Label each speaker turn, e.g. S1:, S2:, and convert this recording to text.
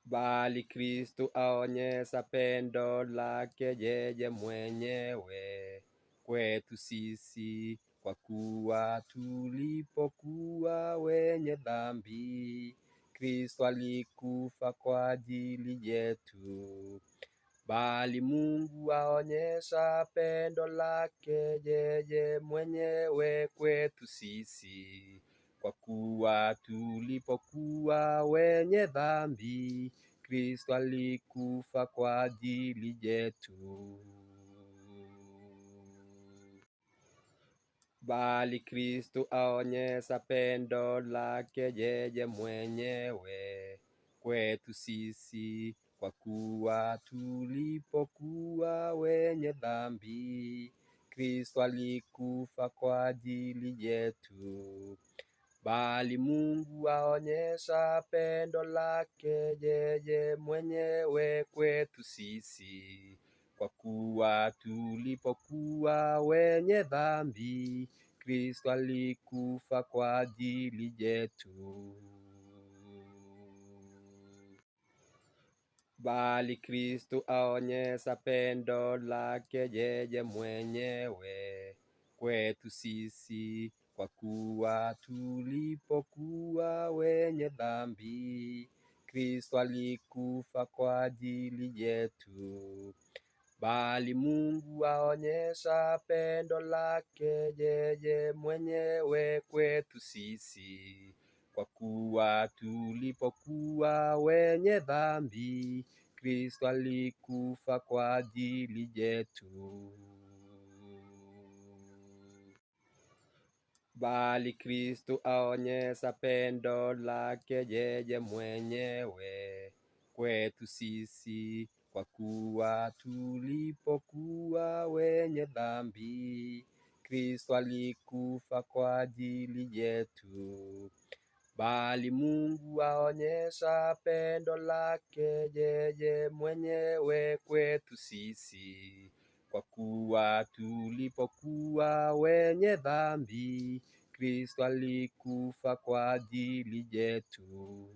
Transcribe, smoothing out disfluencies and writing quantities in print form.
S1: bali Kristo aonyesha pendo lake yeye mwenyewe kwetu sisi, kwa kuwa tulipokuwa wenye dhambi, Kristo alikufa kwa ajili yetu. Bali Mungu aonyesha pendo lake yeye mwenyewe kwetu sisi, kwa kuwa tulipokuwa wenye dhambi, Kristo alikufa kwa ajili yetu. Bali Kristo aonyesha pendo lake yeye mwenyewe kwetu sisi, kwa kuwa tulipokuwa wenye dhambi, Kristo alikufa kwa ajili yetu. Bali Mungu aonyesha pendo lake yeye mwenyewe kwetu sisi, kwa kuwa tulipokuwa wenye dhambi, Kristo alikufa kwa ajili yetu. Bali Kristo aonyesha pendo lake yeye mwenyewe kwetu sisi, kwa kuwa tulipokuwa wenye dhambi, Kristo alikufa kwa ajili yetu. Bali Mungu aonyesha pendo lake yeye mwenyewe kwetu sisi, kwa kuwa tulipokuwa wenye dhambi, Kristo alikufa kwa ajili yetu. Bali Kristo aonyesha pendo lake yeye mwenyewe kwetu sisi, kwa kuwa tulipokuwa wenye dhambi, Kristo alikufa kwa ajili yetu. Bali Mungu aonyesha pendo lake yeye mwenyewe kwetu sisi, kwa kuwa tulipokuwa wenye dhambi, Kristo alikufa kwa ajili yetu.